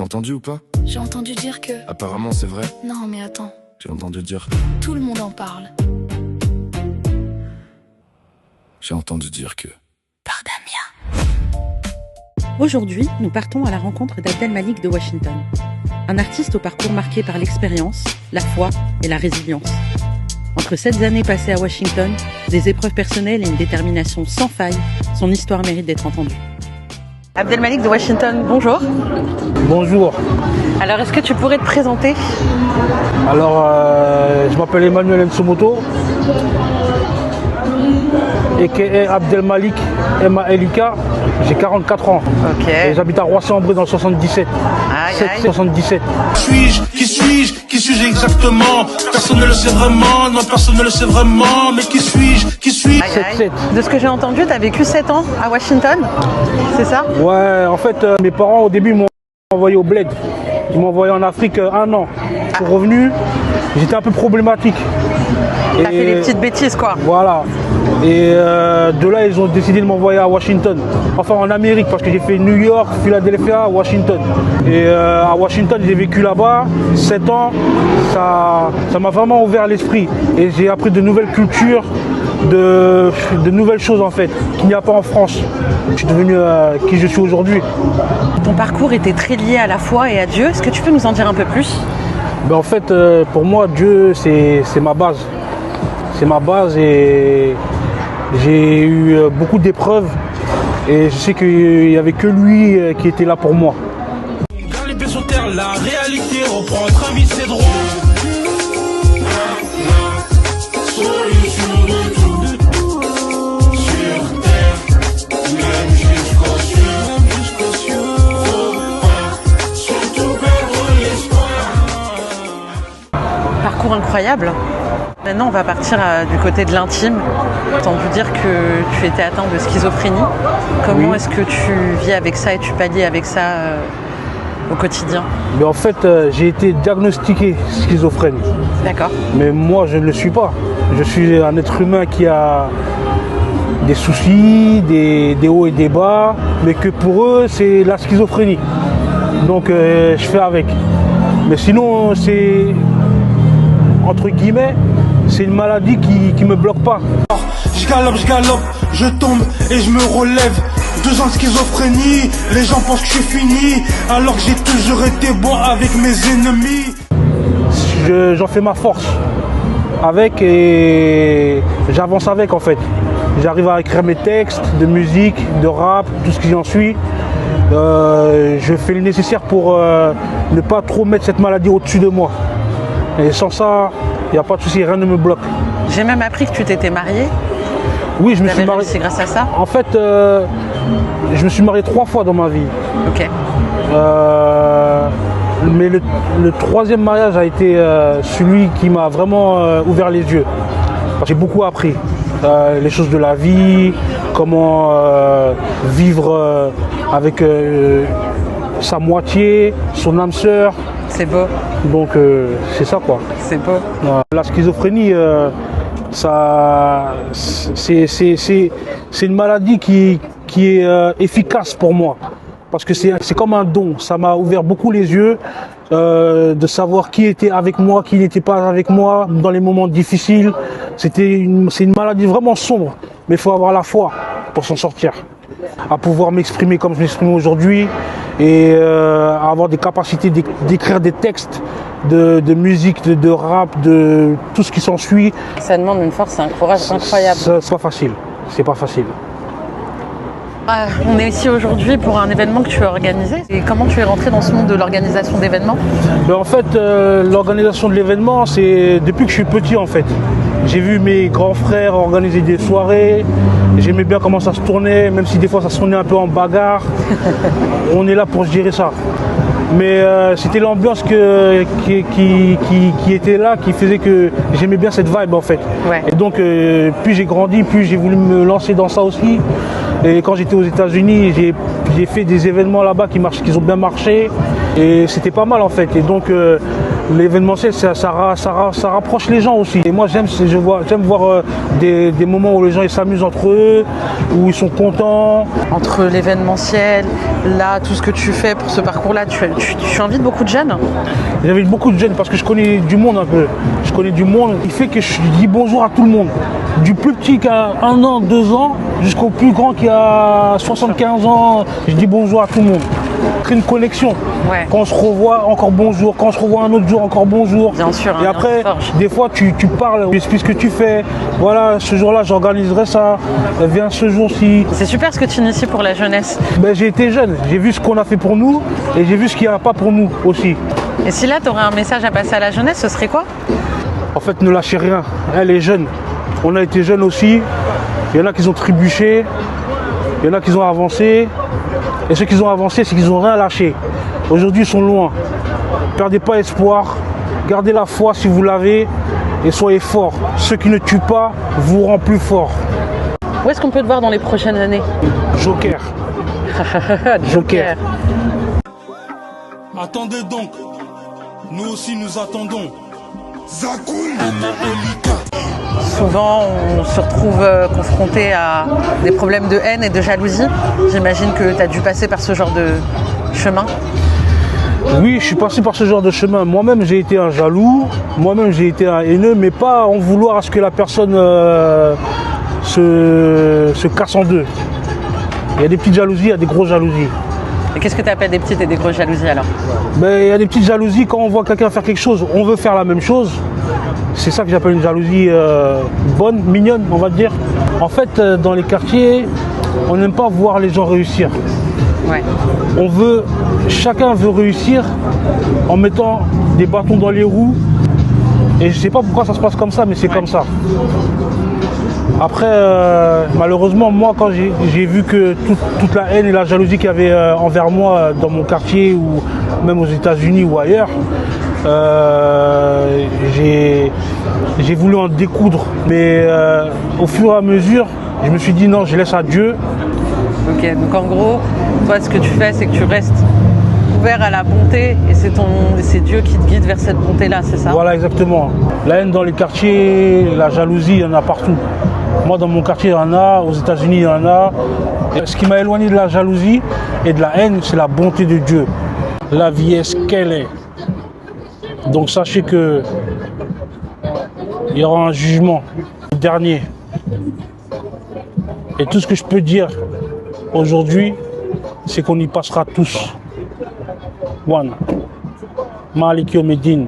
T'as entendu ou pas? J'ai entendu dire que... Apparemment c'est vrai. Non mais attends, J'ai entendu dire. tout le monde en parle. J'ai entendu dire que. Par Damien. Aujourd'hui, nous partons à la rencontre d'Abdelmalik de Washington. Un artiste au parcours marqué par l'expérience, la foi et la résilience. Entre 7 années passées à Washington, des épreuves personnelles et une détermination sans faille, son histoire mérite d'être entendue. Abdelmalik de Washington, bonjour. Bonjour. Alors, est-ce que tu pourrais te présenter? Alors, je m'appelle Emmanuel Nsomoto, a.k.a. Abdelmalik, M-A-L-I-K. J'ai 44 ans. Ok. Et j'habite à Roissy-en-Brie dans le 77. Aïe, 77. Qui suis-je exactement? Personne ne le sait vraiment, non personne ne le sait vraiment, mais qui suis-je? Aïe. De ce que j'ai entendu, tu as vécu 7 ans à Washington, c'est ça? Ouais, en fait, mes parents au début m'ont envoyé au bled. Ils m'ont envoyé en Afrique 1 an. Je suis revenu, j'étais un peu problématique. T'as fait des petites bêtises quoi. Voilà. Et de là, ils ont décidé de m'envoyer à Washington. Enfin, en Amérique, parce que j'ai fait New York, Philadelphia, Washington. Et à Washington, j'ai vécu là-bas 7 ans. Ça m'a vraiment ouvert l'esprit. Et j'ai appris de nouvelles cultures, de nouvelles choses en fait, qu'il n'y a pas en France. Je suis devenu qui je suis aujourd'hui. Ton parcours était très lié à la foi et à Dieu. Est-ce que tu peux nous en dire un peu plus? Ben, en fait, pour moi, Dieu, c'est ma base. C'est ma base et j'ai eu beaucoup d'épreuves et je sais qu'il n'y avait que lui qui était là pour moi. Dans les pieds sur terre, la réalité reprend très vite ses droits. Sur terre, même jusqu'au ciel, surtout perdre l'espoir. Parcours incroyable. Maintenant, on va partir du côté de l'intime. J'ai entendu dire que tu étais atteint de schizophrénie. Comment Oui. est-ce que tu vis avec ça et tu pallies avec ça au quotidien? Mais en fait, j'ai été diagnostiqué schizophrène. D'accord. Mais moi, je ne le suis pas. Je suis un être humain qui a des soucis, des hauts et des bas, mais que pour eux, c'est la schizophrénie. Donc, je fais avec. Mais sinon, c'est, entre guillemets, c'est une maladie qui me bloque pas. Je galope, je tombe et je me relève. 2 ans de schizophrénie, les gens pensent que je suis fini, alors que j'ai toujours été bon avec mes ennemis. J'en fais ma force avec et j'avance avec en fait. J'arrive à écrire mes textes de musique, de rap, tout ce qui en suit. Je fais le nécessaire pour ne pas trop mettre cette maladie au-dessus de moi. Et sans ça, il n'y a pas de souci, rien ne me bloque. J'ai même appris que tu t'étais marié. Oui, je me suis marié. C'est grâce à ça? En fait, je me suis marié 3 fois dans ma vie. Ok. Mais le 3e mariage a été celui qui m'a vraiment ouvert les yeux. J'ai beaucoup appris les choses de la vie, comment vivre avec sa moitié, son âme sœur. C'est beau. Donc c'est ça quoi. C'est beau. La schizophrénie, c'est une maladie qui est efficace pour moi. Parce que c'est comme un don. Ça m'a ouvert beaucoup les yeux de savoir qui était avec moi, qui n'était pas avec moi dans les moments difficiles. C'est une maladie vraiment sombre. Mais il faut avoir la foi pour s'en sortir. À pouvoir m'exprimer comme je m'exprime aujourd'hui et avoir des capacités d'écrire des textes de musique, de rap, de tout ce qui s'ensuit. Ça demande une force et un courage incroyable. C'est pas facile. C'est pas facile. On est ici aujourd'hui pour un événement que tu as organisé. Et comment tu es rentré dans ce monde de l'organisation d'événements? Ben en fait, l'organisation de l'événement, c'est depuis que je suis petit en fait. J'ai vu mes grands frères organiser des soirées. J'aimais bien comment ça se tournait, même si des fois ça se tournait un peu en bagarre. On est là pour gérer ça. Mais c'était l'ambiance qui était là, qui faisait que j'aimais bien cette vibe en fait. Ouais. Et donc, plus j'ai grandi, plus j'ai voulu me lancer dans ça aussi. Et quand j'étais aux États-Unis, j'ai fait des événements là-bas qui ont bien marché. Et c'était pas mal en fait. Et donc, L'événementiel, ça rapproche les gens aussi. Et moi, j'aime voir des moments où les gens ils s'amusent entre eux, où ils sont contents. Entre l'événementiel, là, tout ce que tu fais pour ce parcours-là, tu invites beaucoup de jeunes? J'invite beaucoup de jeunes parce que je connais du monde un peu. Je connais du monde. Il fait que je dis bonjour à tout le monde. Du plus petit qui a 1 an, 2 ans, jusqu'au plus grand qui a 75 ans, je dis bonjour à tout le monde. Crée une connexion. Ouais. Quand on se revoit, encore bonjour. Quand on se revoit un autre jour, encore bonjour. Bien sûr. Et après, des fois, tu parles, tu expliques ce que tu fais. Voilà, ce jour-là, j'organiserai ça. Viens ce jour-ci. C'est super ce que tu inities pour la jeunesse. Ben, j'ai été jeune. J'ai vu ce qu'on a fait pour nous et j'ai vu ce qu'il n'y a pas pour nous aussi. Et si là, tu aurais un message à passer à la jeunesse, ce serait quoi? En fait, ne lâchez rien. Elle est jeune. On a été jeunes aussi. Il y en a qui ont trébuché. Il y en a qui ont avancé. Et ceux qui ont avancé, c'est qu'ils n'ont rien lâché. Aujourd'hui, ils sont loin. Perdez pas espoir. Gardez la foi si vous l'avez. Et soyez forts. Ceux qui ne tuent pas vous rendent plus forts. Où est-ce qu'on peut te voir dans les prochaines années? Joker. Joker. Attendez donc, nous aussi nous attendons. Souvent, on se retrouve confronté à des problèmes de haine et de jalousie. J'imagine que tu as dû passer par ce genre de chemin. Oui, je suis passé par ce genre de chemin. Moi-même, j'ai été un jaloux. Moi-même, j'ai été un haineux, mais pas en vouloir à ce que la personne se casse en deux. Il y a des petites jalousies, il y a des grosses jalousies. Et qu'est-ce que tu appelles des petites et des grosses jalousies alors? Mais il y a des petites jalousies quand on voit quelqu'un faire quelque chose, on veut faire la même chose. C'est ça que j'appelle une jalousie bonne, mignonne, on va dire. En fait, dans les quartiers, on n'aime pas voir les gens réussir. Ouais. Chacun veut réussir en mettant des bâtons dans les roues. Et je ne sais pas pourquoi ça se passe comme ça, mais c'est comme ça. Après, malheureusement, moi, quand j'ai vu que toute la haine et la jalousie qu'il y avait envers moi dans mon quartier ou même aux États-Unis ou ailleurs, j'ai voulu en découdre. Mais au fur et à mesure, je me suis dit non, je laisse à Dieu. Ok, donc en gros, toi, ce que tu fais, c'est que tu restes ouvert à la bonté et c'est Dieu qui te guide vers cette bonté-là, c'est ça? Voilà, exactement. La haine dans les quartiers, la jalousie, il y en a partout. Moi, dans mon quartier, il y en a. Aux États-Unis, il y en a. Et ce qui m'a éloigné de la jalousie et de la haine, c'est la bonté de Dieu. La vie est ce qu'elle est. Donc sachez que il y aura un jugement dernier. Et tout ce que je peux dire aujourd'hui, c'est qu'on y passera tous. One. Malik Yomedine.